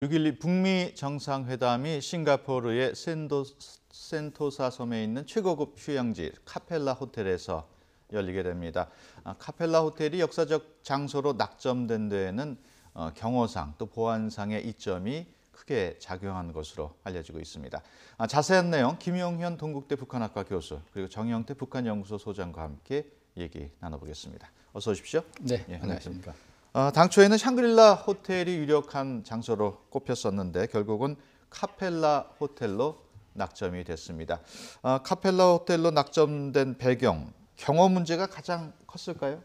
6.12 북미 정상회담이 싱가포르의 센토사 섬에 있는 최고급 휴양지 카펠라 호텔에서 열리게 됩니다. 카펠라 호텔이 역사적 장소로 낙점된 데에는 경호상 또 보안상의 이점이 크게 작용한 것으로 알려지고 있습니다. 자세한 내용 김용현 동국대 북한학과 교수 그리고 정영태 북한연구소 소장과 함께 얘기 나눠보겠습니다. 어서 오십시오. 네, 예, 안녕하십니까. 당초에는 샹그릴라 호텔이 유력한 장소로 꼽혔었는데 결국은 카펠라 호텔로 낙점이 됐습니다. 카펠라 호텔로 낙점된 배경, 경호 문제가 가장 컸을까요?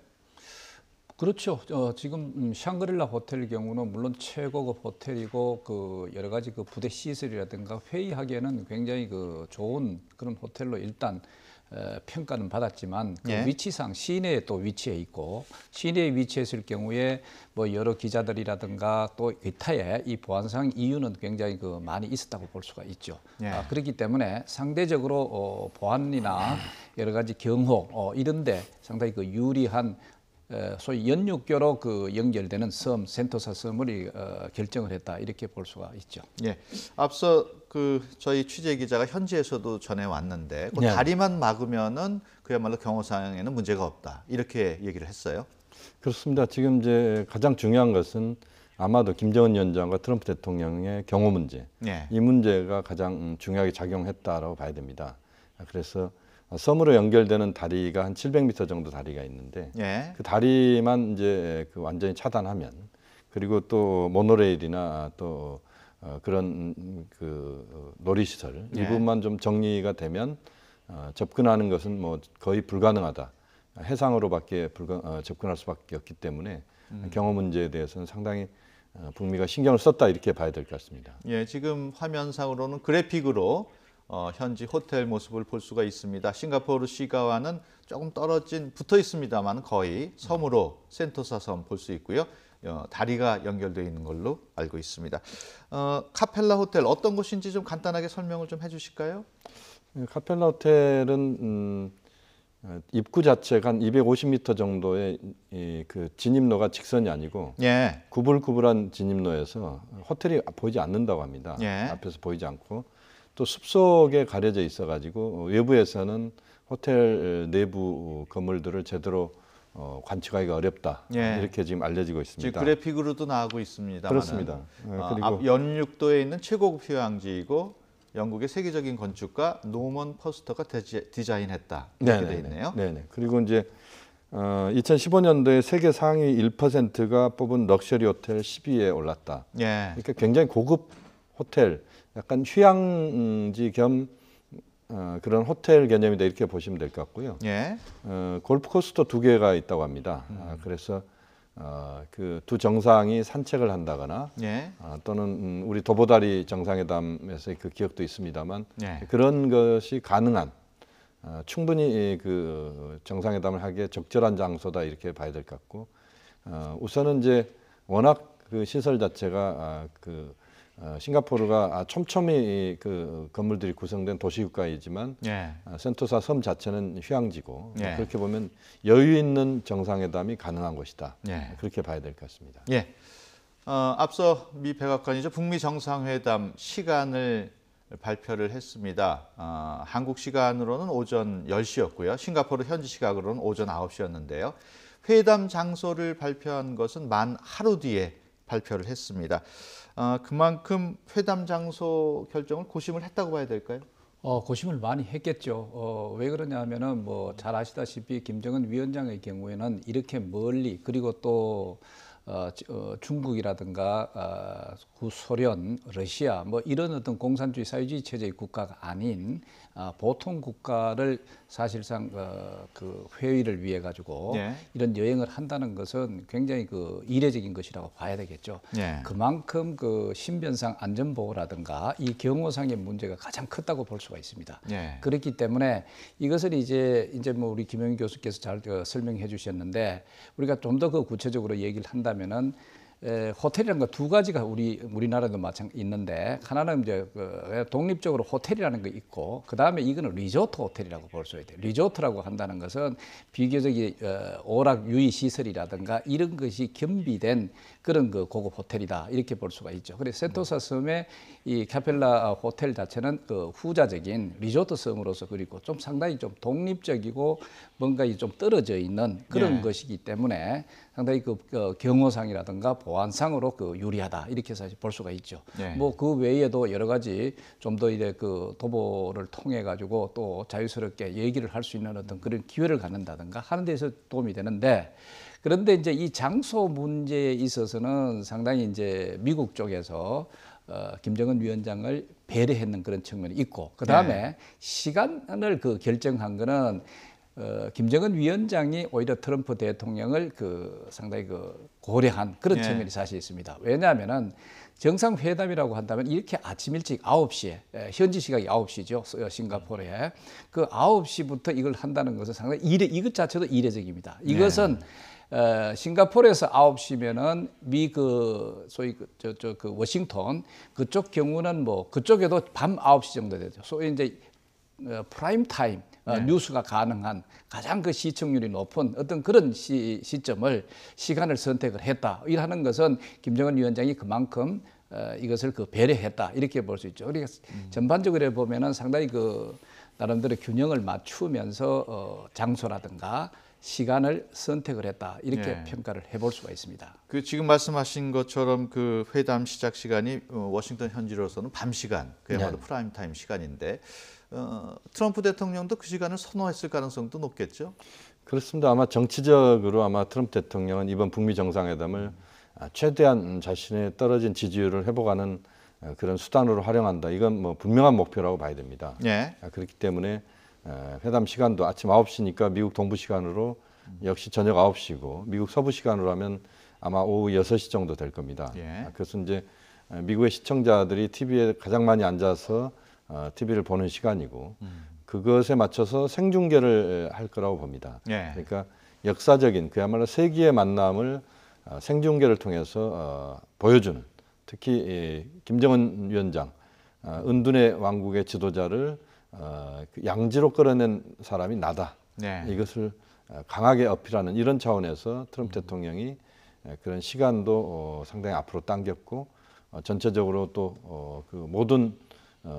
그렇죠. 지금 샹그릴라 호텔 경우는 물론 최고급 호텔이고 그 여러 가지 그 부대 시설이라든가 회의하기에는 굉장히 그 좋은 그런 호텔로 일단 평가는 받았지만 그 예. 위치상 시내에 또 위치해 있고 시내에 위치했을 경우에 뭐 여러 기자들이라든가 또 기타의 이 보안상 이유는 굉장히 그 많이 있었다고 볼 수가 있죠. 예. 그렇기 때문에 상대적으로 보안이나 여러 가지 경호 이런데 상당히 그 유리한 소위 연육교로 그 연결되는 섬 센토사 섬을 결정을 했다 이렇게 볼 수가 있죠. 예. 앞서 저희 취재 기자가 현지에서도 전해 왔는데 그 네. 다리만 막으면은 그야말로 경호상에는 문제가 없다 이렇게 얘기를 했어요. 그렇습니다. 지금 이제 가장 중요한 것은 아마도 김정은 위원장과 트럼프 대통령의 경호 문제, 예. 이 문제가 가장 중요하게 작용했다라고 봐야 됩니다. 그래서 섬으로 연결되는 다리가 한 700m 정도 다리가 있는데 예. 그 다리만 이제 완전히 차단하면 그리고 또 모노레일이나 또 그런 그 놀이시설 이 예. 부분만 좀 정리가 되면 접근하는 것은 뭐 거의 불가능하다. 해상으로밖에 접근할 수밖에 없기 때문에 경호 문제에 대해서는 상당히 북미가 신경을 썼다 이렇게 봐야 될 것 같습니다. 예, 지금 화면상으로는 그래픽으로 현지 호텔 모습을 볼 수가 있습니다. 싱가포르 시가와는 조금 떨어진 붙어 있습니다만 거의 섬으로 센토사 섬 볼 수 있고요. 다리가 연결되어 있는 걸로 알고 있습니다. 카펠라 호텔 어떤 곳인지 좀 간단하게 설명을 좀 해주실까요? 카펠라 호텔은 입구 자체가 한 250m 정도의 그 진입로가 직선이 아니고 예. 구불구불한 진입로에서 호텔이 보이지 않는다고 합니다. 예. 앞에서 보이지 않고 또 숲속에 가려져 있어가지고 외부에서는 호텔 내부 건물들을 제대로 관측하기가 어렵다. 예. 이렇게 지금 알려지고 있습니다. 지금 그래픽으로도 나오고 있습니다. 그렇습니다. 그리고 앞 연육도에 있는 최고급 휴양지이고 영국의 세계적인 건축가 노먼 포스터가 디자인했다 이렇게 돼 있네요. 네네. 그리고 이제 2015년도에 세계 상위 1%가 뽑은 럭셔리 호텔 10위에 올랐다. 예. 그러니까 굉장히 고급 호텔, 약간 휴양지 겸 그런 호텔 개념이다 이렇게 보시면 될 것 같고요. 예. 골프 코스도 2개가 있다고 합니다. 그래서 그 두 정상이 산책을 한다거나 예. 또는 우리 도보다리 정상회담에서의 그 기억도 있습니다만 예. 그런 것이 가능한 충분히 그 정상회담을 하기에 적절한 장소다 이렇게 봐야 될 것 같고 우선은 이제 워낙 그 시설 자체가 싱가포르가 촘촘히 그 건물들이 구성된 도시국가이지만 예. 센토사 섬 자체는 휴양지고 예. 그렇게 보면 여유 있는 정상회담이 가능한 곳이다. 예. 그렇게 봐야 될 것 같습니다. 예. 앞서 미 백악관이죠. 북미 정상회담 시간을 발표를 했습니다. 한국 시간으로는 오전 10시였고요. 싱가포르 현지 시각으로는 오전 9시였는데요. 회담 장소를 발표한 것은 만 하루 뒤에 발표를 했습니다. 그만큼 회담 장소 결정을 고심을 했다고 봐야 될까요? 고심을 많이 했겠죠. 왜 그러냐 하면은 뭐 잘 아시다시피 김정은 위원장의 경우에는 이렇게 멀리 그리고 또 중국이라든가 구소련, 러시아 뭐 이런 어떤 공산주의 사회주의 체제의 국가가 아닌 보통 국가를 사실상 그 회의를 위해 가지고 예. 이런 여행을 한다는 것은 굉장히 그 이례적인 것이라고 봐야 되겠죠. 예. 그만큼 그 신변상 안전보호라든가 이 경호상의 문제가 가장 컸다고 볼 수가 있습니다. 예. 그렇기 때문에 이것을 이제 뭐 우리 김영희 교수께서 잘 설명해 주셨는데 우리가 좀 더 그 구체적으로 얘기를 한다면은 호텔이라는 거 두 가지가 우리나라도 있는데 하나는 이제 독립적으로 호텔이라는 거 있고 그 다음에 이거는 리조트 호텔이라고 볼 수 있대요. 리조트라고 한다는 것은 비교적 오락 유의 시설이라든가 이런 것이 겸비된 그런 그 고급 호텔이다 이렇게 볼 수가 있죠. 그래서 센토사 섬의 이 카펠라 호텔 자체는 그 후자적인 리조트 섬으로서 그리고 좀 상당히 좀 독립적이고 뭔가 좀 떨어져 있는 그런 예. 것이기 때문에 상당히 그 경호상이라든가 보안상으로 그 유리하다 이렇게 사실 볼 수가 있죠. 예. 뭐 그 외에도 여러 가지 좀 더 이제 그 도보를 통해 가지고 또 자유스럽게 얘기를 할 수 있는 어떤 그런 기회를 갖는다든가 하는 데서 도움이 되는데 그런데 이제 이 장소 문제에 있어서는 상당히 이제 미국 쪽에서 김정은 위원장을 배려했는 그런 측면이 있고 그 다음에 시간을 그 결정한 거는 김정은 위원장이 오히려 트럼프 대통령을 그 상당히 그 고려한 그런 측면이 사실 있습니다. 왜냐하면은 정상회담이라고 한다면 이렇게 아침 일찍 9시에 현지 시각이 9시죠. 싱가포르에 그 9시부터 이걸 한다는 것은 상당히 이것 자체도 이례적입니다. 이것은 싱가포르에서 9시면은 소위 그 워싱턴 그쪽 경우는 뭐 그쪽에도 밤 9시 정도 되죠. 소위 이제 프라임 타임 뉴스가 가능한 가장 그 시청률이 높은 어떤 그런 시점을 시간을 선택을 했다. 이라는 것은 김정은 위원장이 그만큼 이것을 그 배려했다. 이렇게 볼 수 있죠. 그러니까 전반적으로 보면은 상당히 그 나름대로 균형을 맞추면서 장소라든가 시간을 선택을 했다. 이렇게 평가를 해볼 수가 있습니다. 그 지금 말씀하신 것처럼 그 회담 시작 시간이 워싱턴 현지로서는 밤 시간, 그야말로 프라임 타임 시간인데 트럼프 대통령도 그 시간을 선호했을 가능성도 높겠죠. 그렇습니다. 아마 정치적으로 아마 트럼프 대통령은 이번 북미 정상회담을 최대한 자신의 떨어진 지지율을 회복하는 그런 수단으로 활용한다. 이건 뭐 분명한 목표라고 봐야 됩니다. 예. 그렇기 때문에 회담 시간도 아침 9시니까 미국 동부 시간으로 역시 저녁 9시고 미국 서부 시간으로 하면 아마 오후 6시 정도 될 겁니다. 예. 그래서 이제 미국의 시청자들이 TV에 가장 많이 앉아서 TV를 보는 시간이고 그것에 맞춰서 생중계를 할 거라고 봅니다. 예. 그러니까 역사적인 그야말로 세기의 만남을 생중계를 통해서 보여주는 특히 김정은 위원장 은둔의 왕국의 지도자를 양지로 끌어낸 사람이 나다. 네. 이것을 강하게 어필하는 이런 차원에서 트럼프 대통령이 그런 시간도 상당히 앞으로 당겼고 전체적으로 또 그 모든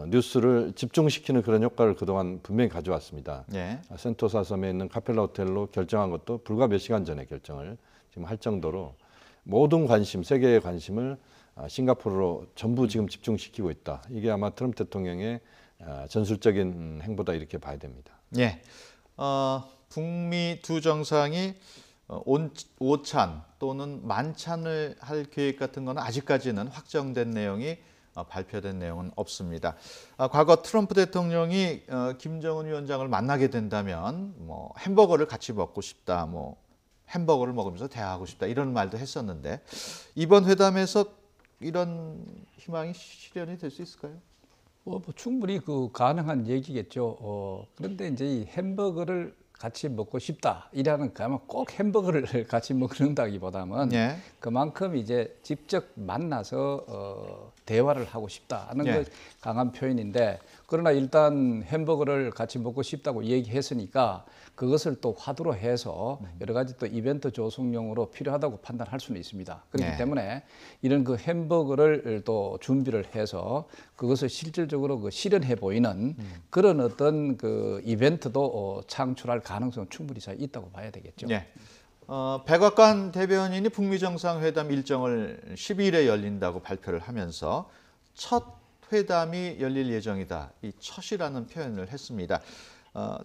뉴스를 집중시키는 그런 효과를 그동안 분명히 가져왔습니다. 예. 센토사 섬에 있는 카펠라 호텔로 결정한 것도 불과 몇 시간 전에 결정을 지금 할 정도로 모든 관심, 세계의 관심을 싱가포르로 전부 지금 집중시키고 있다. 이게 아마 트럼프 대통령의 전술적인 행보다 이렇게 봐야 됩니다. 예. 북미 두 정상이 오찬 또는 만찬을 할 계획 같은 거는 아직까지는 확정된 내용이 발표된 내용은 없습니다. 과거 트럼프 대통령이 김정은 위원장을 만나게 된다면 뭐 햄버거를 같이 먹고 싶다, 뭐 햄버거를 먹으면서 대화하고 싶다 이런 말도 했었는데 이번 회담에서 이런 희망이 실현이 될 수 있을까요? 뭐 충분히 그 가능한 얘기겠죠. 그런데 이제 이 햄버거를 같이 먹고 싶다 이라는 그야말로 꼭 햄버거를 같이 먹는다기보다는 예. 그만큼 이제 직접 만나서 대화를 하고 싶다는 것 강한 표현인데 그러나 일단 햄버거를 같이 먹고 싶다고 얘기했으니까 그것을 또 화두로 해서 여러 가지 또 이벤트 조성용으로 필요하다고 판단할 수는 있습니다. 그렇기 때문에 이런 그 햄버거를 또 준비를 해서 그것을 실질적으로 그 실현해 보이는 그런 어떤 그 이벤트도 창출할 가능성은 충분히 있다고 봐야 되겠죠. 예. 백악관 대변인이 북미 정상회담 일정을 12일에 열린다고 발표를 하면서 첫 회담이 열릴 예정이다. 이 첫이라는 표현을 했습니다.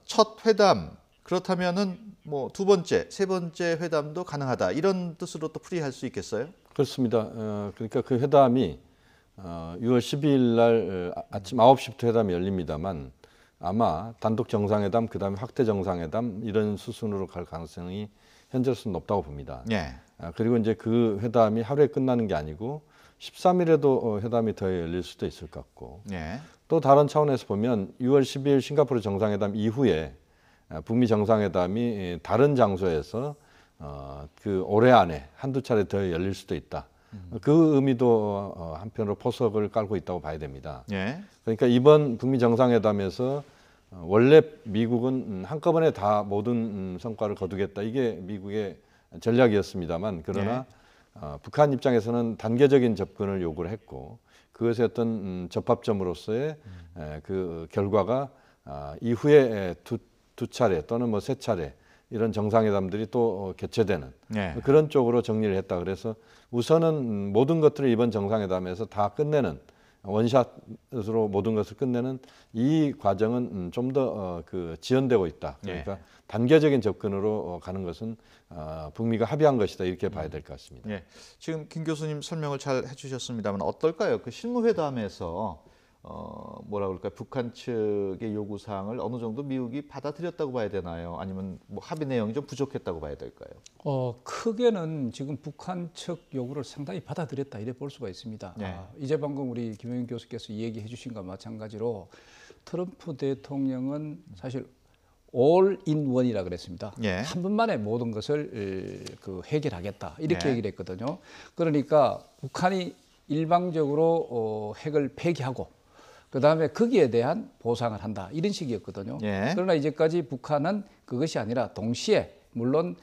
첫 회담 그렇다면은 뭐 두 번째, 세 번째 회담도 가능하다. 이런 뜻으로 또 풀이할 수 있겠어요? 그렇습니다. 그러니까 그 회담이 6월 12일 날 아침 9시부터 회담이 열립니다만 아마 단독 정상회담, 그다음에 확대 정상회담 이런 수순으로 갈 가능성이 현재로서는 높다고 봅니다. 예. 그리고 이제 그 회담이 하루에 끝나는 게 아니고 13일에도 회담이 더 열릴 수도 있을 것 같고 예. 또 다른 차원에서 보면 6월 12일 싱가포르 정상회담 이후에 북미 정상회담이 다른 장소에서 그 올해 안에 한두 차례 더 열릴 수도 있다. 그 의미도 한편으로 포석을 깔고 있다고 봐야 됩니다. 예. 그러니까 이번 북미 정상회담에서 원래 미국은 한꺼번에 다 모든 성과를 거두겠다. 이게 미국의 전략이었습니다만 그러나 북한 입장에서는 단계적인 접근을 요구를 했고 그것의 어떤 접합점으로서의 그 결과가 이후에 두 차례 또는 뭐 세 차례 이런 정상회담들이 또 개최되는 그런 쪽으로 정리를 했다. 그래서 우선은 모든 것들을 이번 정상회담에서 다 끝내는 원샷으로 모든 것을 끝내는 이 과정은 좀 더 그 지연되고 있다. 그러니까 단계적인 접근으로 가는 것은 북미가 합의한 것이다. 이렇게 봐야 될 것 같습니다. 지금 김 교수님 설명을 잘 해주셨습니다만 어떨까요? 그 실무회담에서 뭐라 그럴까요? 북한 측의 요구 사항을 어느 정도 미국이 받아들였다고 봐야 되나요? 아니면 뭐 합의 내용이 좀 부족했다고 봐야 될까요? 크게는 지금 북한 측 요구를 상당히 받아들였다 이래 볼 수가 있습니다. 이제 방금 우리 김영인 교수께서 얘기해 주신 것과 마찬가지로 트럼프 대통령은 사실 올 인 원이라 그랬습니다. 한 번만에 모든 것을 그 해결하겠다 이렇게 얘기를 했거든요. 그러니까 북한이 일방적으로 핵을 폐기하고 그다음에 거기에 대한 보상을 한다 이런 식이었거든요. 그러나 이제까지 북한은 그것이 아니라 동시에 물론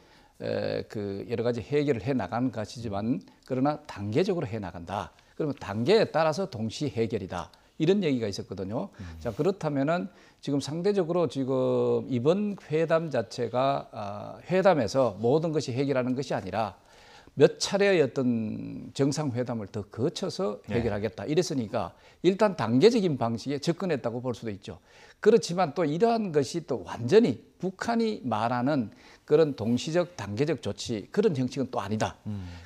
그 여러 가지 해결을 해 나가는 것이지만 그러나 단계적으로 해 나간다. 그러면 단계에 따라서 동시 해결이다. 이런 얘기가 있었거든요. 자, 그렇다면은 지금 상대적으로 지금 이번 회담 자체가 회담에서 모든 것이 해결하는 것이 아니라 몇 차례의 어떤 정상회담을 더 거쳐서 해결하겠다 이랬으니까 일단 단계적인 방식에 접근했다고 볼 수도 있죠. 그렇지만 또 이러한 것이 또 완전히 북한이 말하는 그런 동시적 단계적 조치 그런 형식은 또 아니다.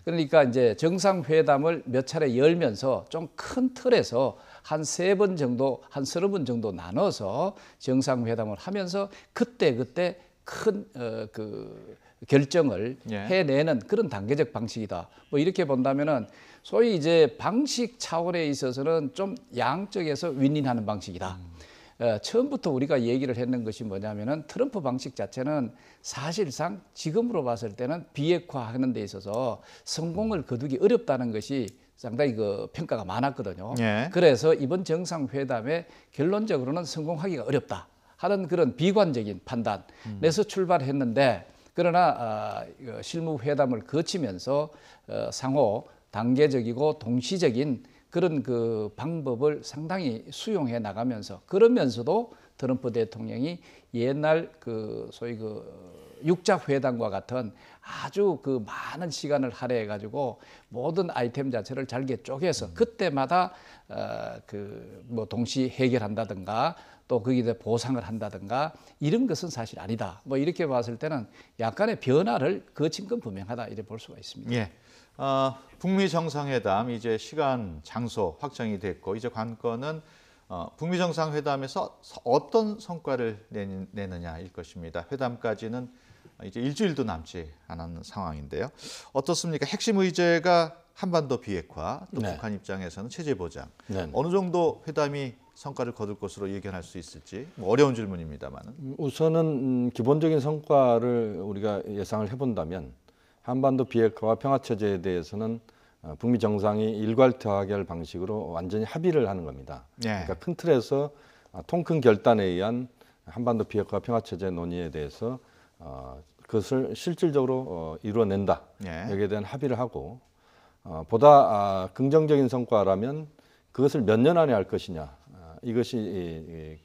그러니까 이제 정상회담을 몇 차례 열면서 좀 큰 틀에서 한 3번 정도, 한 30번 정도 나눠서 정상회담을 하면서 그때 큰 그 결정을 해내는 그런 단계적 방식이다. 뭐 이렇게 본다면은 소위 이제 방식 차원에 있어서는 좀 양쪽에서 윈윈하는 방식이다. 처음부터 우리가 얘기를 했는 것이 뭐냐면은 트럼프 방식 자체는 사실상 지금으로 봤을 때는 비핵화하는 데 있어서 성공을 거두기 어렵다는 것이 상당히 그 평가가 많았거든요. 그래서 이번 정상회담에 결론적으로는 성공하기가 어렵다 하는 그런 비관적인 판단에서 출발했는데 그러나 실무회담을 거치면서 상호 단계적이고 동시적인 그런 그 방법을 상당히 수용해 나가면서 그러면서도 트럼프 대통령이 옛날 그 소위 그 육작 회담과 같은 아주 그 많은 시간을 할애해 가지고 모든 아이템 자체를 잘게 쪼개서 그때마다 그 뭐 동시 해결한다든가 또 거기에 대해 보상을 한다든가 이런 것은 사실 아니다. 뭐 이렇게 봤을 때는 약간의 변화를 거친 건 분명하다 이렇게 볼 수가 있습니다. 북미 정상회담 이제 시간, 장소 확정이 됐고 이제 관건은 북미 정상회담에서 어떤 성과를 내느냐일 것입니다. 회담까지는 이제 일주일도 남지 않은 상황인데요. 어떻습니까? 핵심 의제가 한반도 비핵화, 또 북한 입장에서는 체제 보장. 어느 정도 회담이 성과를 거둘 것으로 예견할 수 있을지 어려운 질문입니다만은. 우선은 기본적인 성과를 우리가 예상을 해본다면 한반도 비핵화와 평화체제에 대해서는 북미 정상이 일괄타결 방식으로 완전히 합의를 하는 겁니다. 그러니까 큰 틀에서 통큰 결단에 의한 한반도 비핵화 평화체제 논의에 대해서 그것을 실질적으로 이루어낸다. 여기에 대한 합의를 하고 보다 긍정적인 성과라면 그것을 몇 년 안에 할 것이냐. 이것이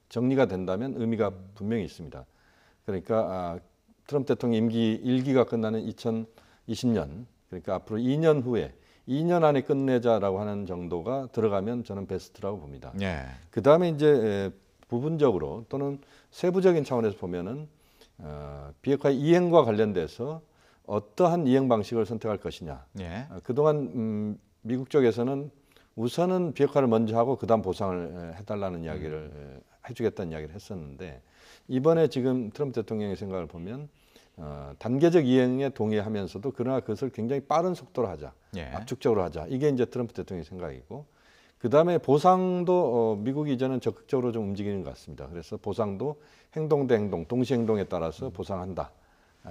정리가 된다면 의미가 분명히 있습니다. 그러니까 트럼프 대통령 임기 1기가 끝나는 2020년, 그러니까 앞으로 2년 후에 2년 안에 끝내자라고 하는 정도가 들어가면 저는 베스트라고 봅니다. 그 다음에 이제 부분적으로 또는 세부적인 차원에서 보면은 비핵화 이행과 관련돼서 어떠한 이행 방식을 선택할 것이냐. 그동안 미국 쪽에서는 우선은 비핵화를 먼저 하고 그다음 보상을 해달라는 이야기를 해주겠다는 이야기를 했었는데 이번에 지금 트럼프 대통령의 생각을 보면 단계적 이행에 동의하면서도 그러나 그것을 굉장히 빠른 속도로 하자, 압축적으로 하자. 이게 이제 트럼프 대통령의 생각이고 그 다음에 보상도 미국이 이제는 적극적으로 좀 움직이는 것 같습니다. 그래서 보상도 행동 대 행동, 동시 행동에 따라서 보상한다.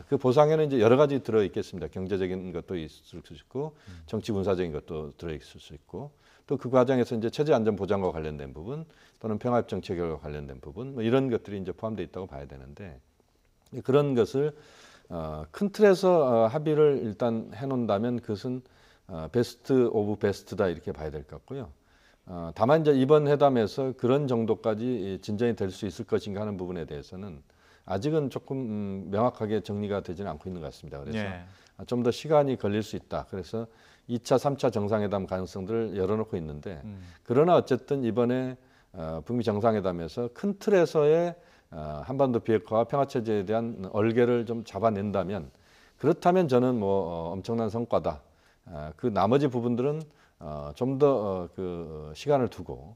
그 보상에는 이제 여러 가지 들어 있겠습니다. 경제적인 것도 있을 수 있고, 정치 군사적인 것도 들어 있을 수 있고, 또 그 과정에서 이제 체제 안전 보장과 관련된 부분, 또는 평화협 정책과 관련된 부분, 뭐 이런 것들이 이제 포함되어 있다고 봐야 되는데 그런 것을 큰 틀에서 합의를 일단 해놓는다면 그것은 베스트 오브 베스트다 이렇게 봐야 될 것 같고요. 다만 이제 이번 회담에서 그런 정도까지 진전이 될 수 있을 것인가 하는 부분에 대해서는 아직은 조금 명확하게 정리가 되지는 않고 있는 것 같습니다. 그래서 예. 좀 더 시간이 걸릴 수 있다. 그래서 2차, 3차 정상회담 가능성들을 열어놓고 있는데 그러나 어쨌든 이번에 북미 정상회담에서 큰 틀에서의 한반도 비핵화와 평화체제에 대한 얼개를 좀 잡아낸다면 그렇다면 저는 뭐 엄청난 성과다. 그 나머지 부분들은 좀 더 그 시간을 두고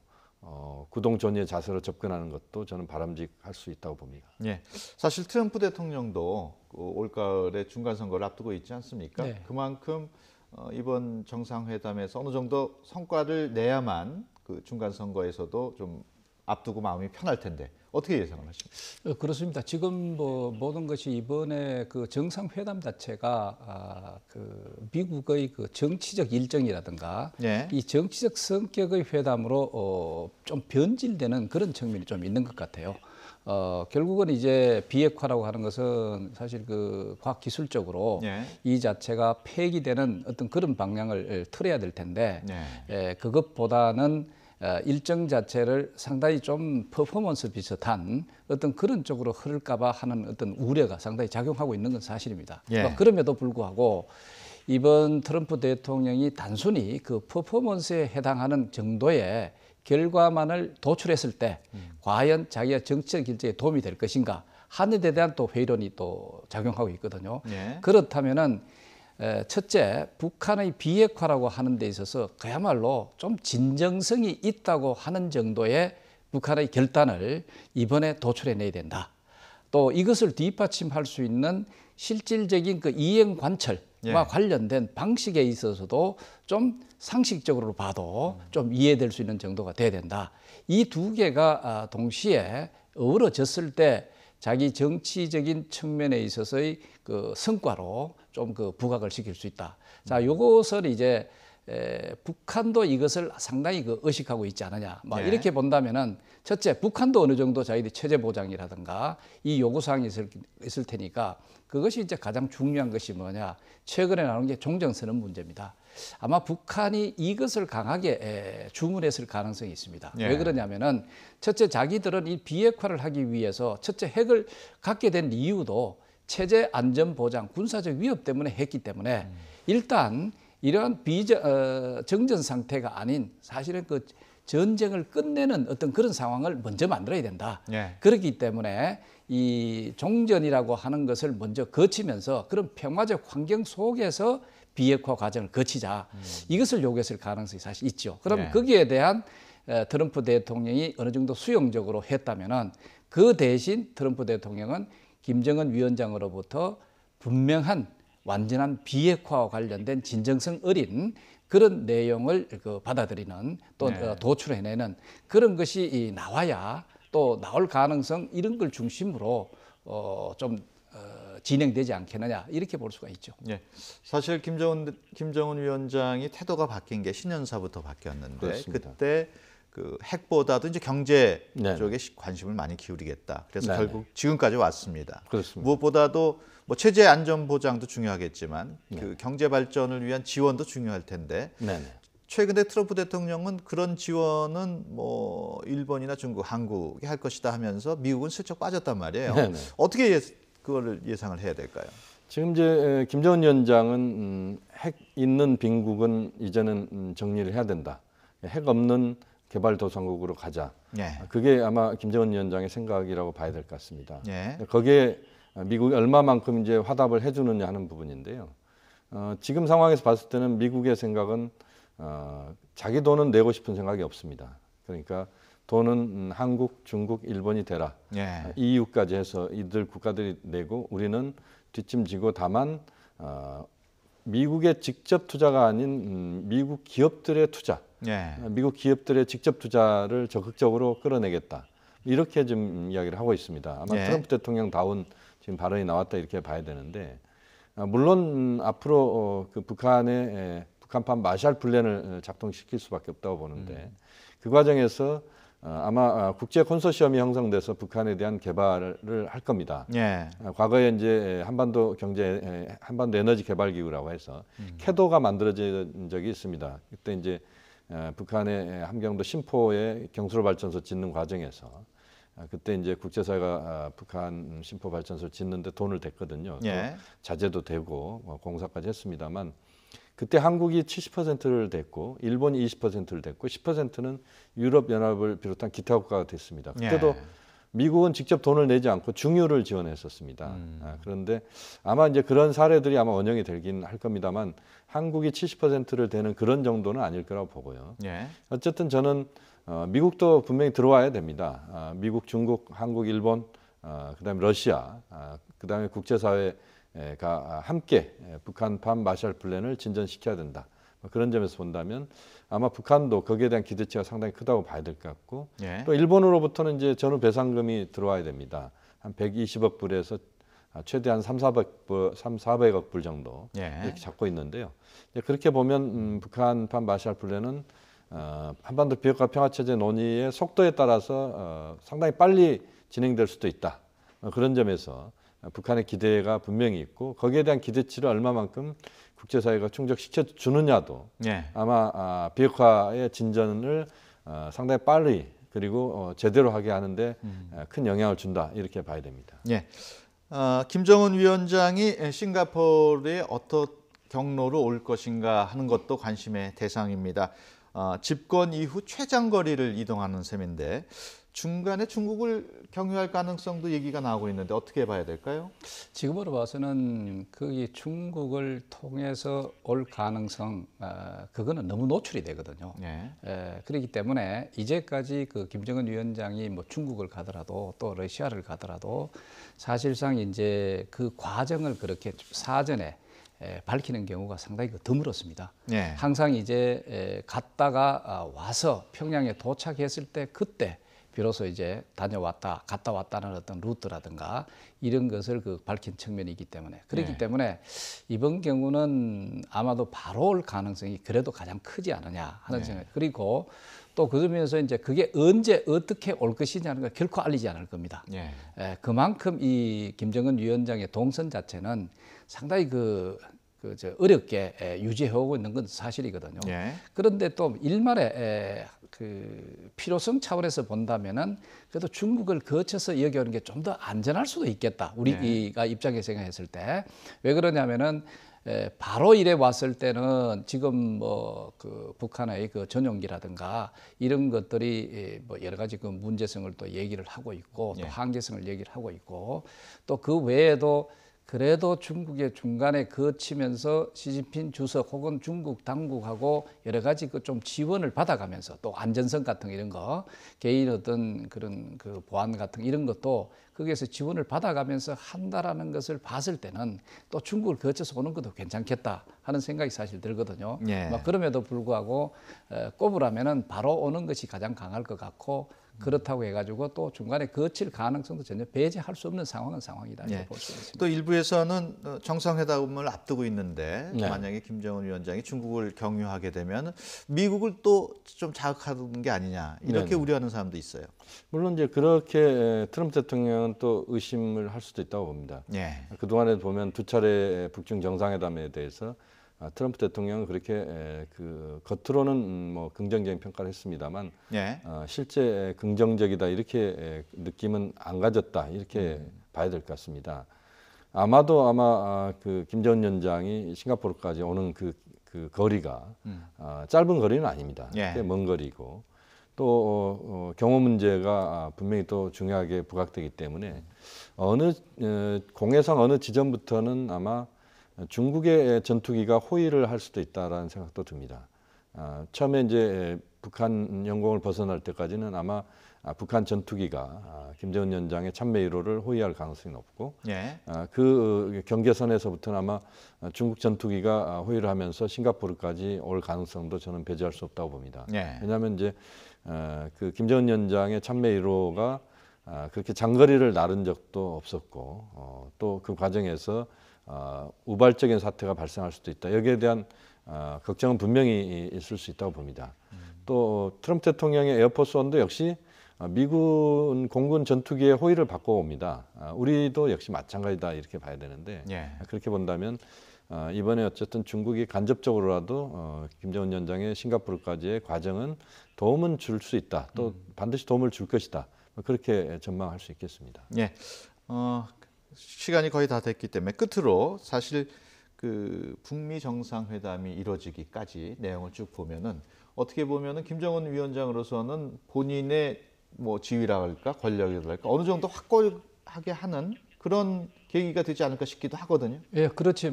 구동존의의 자세로 접근하는 것도 저는 바람직할 수 있다고 봅니다. 예. 사실 트럼프 대통령도 그 올가을에 중간 선거를 앞두고 있지 않습니까? 네. 그만큼 이번 정상회담에서 어느 정도 성과를 내야만 그 중간 선거에서도 좀 앞두고 마음이 편할 텐데 어떻게 예상을 하십니까? 그렇습니다. 지금 뭐 모든 것이 이번에 그 정상회담 자체가 그 미국의 그 정치적 일정이라든가 예. 이 정치적 성격의 회담으로 좀 변질되는 그런 측면이 좀 있는 것 같아요. 결국은 이제 비핵화라고 하는 것은 사실 그 과학 기술적으로 예. 이 자체가 폐기되는 어떤 그런 방향을 틀어야 될 텐데 예. 그것보다는 일정 자체를 상당히 좀 퍼포먼스 비슷한 어떤 그런 쪽으로 흐를까봐 하는 어떤 우려가 상당히 작용하고 있는 건 사실입니다. 예. 그럼에도 불구하고 이번 트럼프 대통령이 단순히 그 퍼포먼스에 해당하는 정도의 결과만을 도출했을 때 과연 자기가 정치적 길제에 도움이 될 것인가 하는 데 대한 또 회의론이 또 작용하고 있거든요. 예. 그렇다면은 첫째, 북한의 비핵화라고 하는 데 있어서 그야말로 좀 진정성이 있다고 하는 정도의 북한의 결단을 이번에 도출해내야 된다. 또 이것을 뒷받침할 수 있는 실질적인 그 이행 관철과 예. 관련된 방식에 있어서도 좀 상식적으로 봐도 좀 이해될 수 있는 정도가 돼야 된다. 이 두 개가 동시에 어우러졌을 때 자기 정치적인 측면에 있어서의 그 성과로 좀 그 부각을 시킬 수 있다. 자, 요것을 이제 북한도 이것을 상당히 그 의식하고 있지 않느냐. 뭐 네. 이렇게 본다면은 첫째, 북한도 어느 정도 자기들이 체제 보장이라든가 이 요구사항이 있을 테니까 그것이 이제 가장 중요한 것이 뭐냐. 최근에 나온 게 종전선언 문제입니다. 아마 북한이 이것을 강하게 주문했을 가능성이 있습니다. 예. 왜 그러냐면은 첫째, 자기들은 이 비핵화를 하기 위해서 첫째 핵을 갖게 된 이유도 체제 안전 보장, 군사적 위협 때문에 했기 때문에 일단 이러한 정전 상태가 아닌 사실은 그 전쟁을 끝내는 어떤 그런 상황을 먼저 만들어야 된다. 예. 그렇기 때문에 이 종전이라고 하는 것을 먼저 거치면서 그런 평화적 환경 속에서 비핵화 과정을 거치자. 이것을 요구했을 가능성이 사실 있죠. 그럼 네. 거기에 대한 트럼프 대통령이 어느 정도 수용적으로 했다면은 그 대신 트럼프 대통령은 김정은 위원장으로부터 분명한 완전한 비핵화와 관련된 진정성 어린 그런 내용을 받아들이는 또 네. 도출해내는 그런 것이 나와야 또 나올 가능성 이런 걸 중심으로 좀 진행되지 않겠느냐 이렇게 볼 수가 있죠. 예. 사실 김정은 위원장이 태도가 바뀐 게 신년사부터 바뀌었는데 그렇습니다. 그때 그 핵보다도 이제 경제 네네. 쪽에 관심을 많이 기울이겠다. 그래서 네네. 결국 지금까지 왔습니다. 그렇습니다. 무엇보다도 뭐 체제 안전 보장도 중요하겠지만 그 경제 발전을 위한 지원도 중요할 텐데 네네. 최근에 트럼프 대통령은 그런 지원은 뭐 일본이나 중국, 한국이 할 것이다 하면서 미국은 슬쩍 빠졌단 말이에요. 네네. 어떻게 그거를 예상을 해야 될까요? 지금 이제 김정은 위원장은 핵 있는 빈국은 이제는 정리를 해야 된다. 핵 없는 개발도상국으로 가자. 예. 그게 아마 김정은 위원장의 생각이라고 봐야 될 것 같습니다. 예. 거기에 미국이 얼마만큼 이제 화답을 해주느냐 하는 부분인데요. 지금 상황에서 봤을 때는 미국의 생각은 자기 돈은 내고 싶은 생각이 없습니다. 그러니까 돈은 한국, 중국, 일본이 대라. 예. EU까지 해서 이들 국가들이 내고 우리는 뒷짐지고 다만 미국의 직접 투자가 아닌 미국 기업들의 투자, 예. 미국 기업들의 직접 투자를 적극적으로 끌어내겠다. 이렇게 좀 이야기를 하고 있습니다. 아마 예. 트럼프 대통령다운 지금 발언이 나왔다 이렇게 봐야 되는데 물론 앞으로 그 북한의 북한판 마샬 플랜을 작동시킬 수밖에 없다고 보는데 그 과정에서 아마 국제 컨소시엄이 형성돼서 북한에 대한 개발을 할 겁니다. 예. 과거에 이제 한반도 에너지 개발 기구라고 해서 캐도가 만들어진 적이 있습니다. 그때 이제 북한의 함경도 신포에 경수로 발전소 짓는 과정에서 그때 이제 국제사회가 북한 신포 발전소를 짓는데 돈을 댔거든요. 예. 자재도 되고 공사까지 했습니다만 그때 한국이 70%를 댔고 일본이 20%를 댔고 10%는 유럽연합을 비롯한 기타 국가가 됐습니다. 그때도 예. 미국은 직접 돈을 내지 않고 중유를 지원했었습니다. 그런데 아마 이제 그런 사례들이 아마 원형이 되긴 할 겁니다만 한국이 70%를 대는 그런 정도는 아닐 거라고 보고요. 예. 어쨌든 저는 미국도 분명히 들어와야 됩니다. 미국, 중국, 한국, 일본, 그다음에 러시아, 그다음에 국제사회가 함께 북한판 마샬 플랜을 진전시켜야 된다. 그런 점에서 본다면 아마 북한도 거기에 대한 기대치가 상당히 크다고 봐야 될 것 같고 예. 또 일본으로부터는 이제 전후 배상금이 들어와야 됩니다. 한 120억 불에서 최대한 400억 불 정도 예. 이렇게 잡고 있는데요. 그렇게 보면 북한판 마샬 플랜은 한반도 비핵화 평화체제 논의의 속도에 따라서 상당히 빨리 진행될 수도 있다. 그런 점에서 북한의 기대가 분명히 있고 거기에 대한 기대치를 얼마만큼 국제사회가 충족시켜 주느냐도 예. 아마 비핵화의 진전을 상당히 빨리 그리고 제대로 하게 하는데 큰 영향을 준다 이렇게 봐야 됩니다. 예. 김정은 위원장이 싱가포르에 어떤 경로로 올 것인가 하는 것도 관심의 대상입니다. 집권 이후 최장거리를 이동하는 셈인데 중간에 중국을 경유할 가능성도 얘기가 나오고 있는데 어떻게 봐야 될까요? 지금으로 봐서는 거기 중국을 통해서 올 가능성 그거는 너무 노출이 되거든요. 예. 그렇기 때문에 이제까지 그 김정은 위원장이 뭐 중국을 가더라도 또 러시아를 가더라도 사실상 이제 그 과정을 그렇게 사전에 밝히는 경우가 상당히 드물었습니다. 예. 항상 이제 갔다가 와서 평양에 도착했을 때 그때 비로소 이제 다녀왔다, 갔다 왔다는 어떤 루트라든가 이런 것을 밝힌 측면이기 때문에 그렇기 네. 때문에 이번 경우는 아마도 바로 올 가능성이 그래도 가장 크지 않느냐 하는 네. 생각. 그리고 또 그러면서 이제 그게 언제 어떻게 올 것이냐는 걸 결코 알리지 않을 겁니다. 예. 그만큼 이 김정은 위원장의 동선 자체는 상당히 어렵게 유지해오고 있는 건 사실이거든요. 예. 그런데 또 일말의 그 필요성 차원에서 본다면은 그래도 중국을 거쳐서 여기 오는 게 좀 더 안전할 수도 있겠다. 우리가 입장에 생각했을 때 왜 그러냐면은 바로 이래 왔을 때는 지금 뭐 그 북한의 그 전용기라든가 이런 것들이 뭐 여러 가지 그 문제성을 또 얘기를 하고 있고 또 예. 한계성을 얘기를 하고 있고 또 그 외에도 그래도 중국의 중간에 거치면서 시진핑 주석 혹은 중국 당국하고 여러 가지 그 좀 지원을 받아가면서 또 안전성 같은 이런 거 개인 어떤 그런 그 보안 같은 이런 것도 거기에서 지원을 받아가면서 한다라는 것을 봤을 때는 또 중국을 거쳐서 오는 것도 괜찮겠다 하는 생각이 사실 들거든요. 예. 그럼에도 불구하고 꼽으라면은 바로 오는 것이 가장 강할 것 같고 그렇다고 해가지고 또 중간에 거칠 가능성도 전혀 배제할 수 없는 상황은 상황이다 이렇게 예. 볼 수 있습니다. 또 일부에서는 정상회담을 앞두고 있는데 네. 만약에 김정은 위원장이 중국을 경유하게 되면 미국을 또 좀 자극하는 게 아니냐 이렇게 네네. 우려하는 사람도 있어요. 물론 이제 그렇게 트럼프 대통령은 또 의심을 할 수도 있다고 봅니다. 예. 그동안에 보면 두 차례 북중 정상회담에 대해서 트럼프 대통령은 그렇게 그 겉으로는 뭐 긍정적인 평가를 했습니다만 예. 실제 긍정적이다 이렇게 느낌은 안 가졌다 이렇게 봐야 될 것 같습니다. 아마도 그 김정은 위원장이 싱가포르까지 오는 그 거리가 짧은 거리는 아닙니다. 예. 꽤 먼 거리고 또 경호 문제가 분명히 또 중요하게 부각되기 때문에 공해상 어느 지점부터는 아마 중국의 전투기가 호위를 할 수도 있다라는 생각도 듭니다. 처음에 이제 북한 영공을 벗어날 때까지는 아마 북한 전투기가 김정은 위원장의 참매 1호를 호위할 가능성이 높고 예. 그 경계선에서부터는 아마 중국 전투기가 호위를 하면서 싱가포르까지 올 가능성도 저는 배제할 수 없다고 봅니다. 예. 왜냐하면 이제 그 김정은 위원장의 참매 1호가 그렇게 장거리를 나른 적도 없었고 또 그 과정에서 우발적인 사태가 발생할 수도 있다. 여기에 대한 걱정은 분명히 있을 수 있다고 봅니다. 또 트럼프 대통령의 에어포스 원도 역시 미군 공군 전투기의 호의를 바꿔옵니다. 우리도 역시 마찬가지다 이렇게 봐야 되는데 예. 그렇게 본다면 이번에 어쨌든 중국이 간접적으로라도 김정은 위원장의 싱가포르까지의 과정은 도움은 줄 수 있다. 또 반드시 도움을 줄 것이다. 그렇게 전망할 수 있겠습니다. 예. 시간이 거의 다 됐기 때문에 끝으로 사실 그 북미 정상회담이 이루어지기까지 내용을 쭉 보면은 어떻게 보면은 김정은 위원장으로서는 본인의 뭐 지위라 할까 권력이랄까 어느 정도 확고하게 하는 그런 계기가 되지 않을까 싶기도 하거든요. 예, 그렇죠.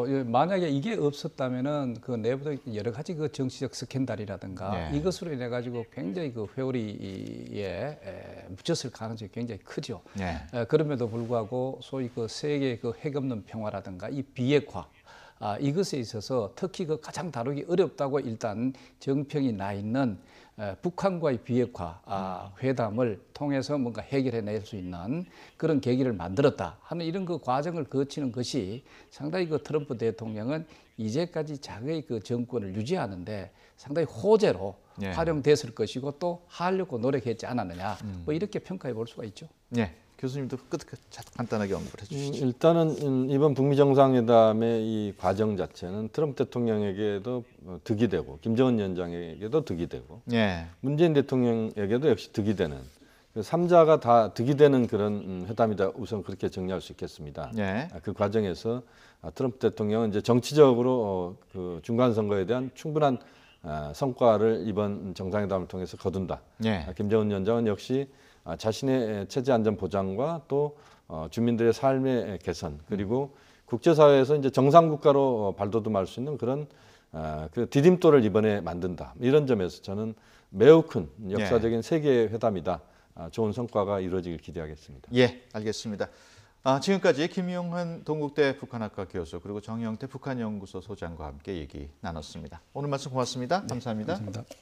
예, 만약에 이게 없었다면은 그 내부의 여러 가지 그 정치적 스캔들이라든가 네. 이것으로 인해 가지고 굉장히 그 회오리에 묻혔을 가능성이 굉장히 크죠. 네. 그럼에도 불구하고 소위 그 세계 그 핵 없는 평화라든가 이 비핵화 이것에 있어서 특히 그 가장 다루기 어렵다고 일단 정평이 나 있는 북한과의 비핵화 회담을 통해서 뭔가 해결해낼 수 있는 그런 계기를 만들었다 하는 이런 그 과정을 거치는 것이 상당히 그 트럼프 대통령은 이제까지 자기의 그 정권을 유지하는데 상당히 호재로 예. 활용됐을 것이고 또 하려고 노력했지 않았느냐 뭐 이렇게 평가해 볼 수가 있죠. 네. 교수님도 간단하게 언급을 해주시죠. 일단은 이번 북미 정상회담의 이 과정 자체는 트럼프 대통령에게도 득이 되고 김정은 위원장에게도 득이 되고 예. 문재인 대통령에게도 역시 득이 되는 3자가 다 득이 되는 그런 회담이다. 우선 그렇게 정리할 수 있겠습니다. 예. 그 과정에서 트럼프 대통령은 이제 정치적으로 그 중간 선거에 대한 충분한 성과를 이번 정상회담을 통해서 거둔다. 예. 김정은 위원장은 역시 자신의 체제 안전 보장과 또 주민들의 삶의 개선 그리고 국제사회에서 이제 정상 국가로 발돋움할 수 있는 그런 그 디딤돌을 이번에 만든다. 이런 점에서 저는 매우 큰 역사적인 세계 회담이다. 좋은 성과가 이루어지길 기대하겠습니다. 예, 알겠습니다. 지금까지 김용환 동국대 북한학과 교수 그리고 정영태 북한연구소 소장과 함께 얘기 나눴습니다. 오늘 말씀 고맙습니다. 감사합니다. 감사합니다.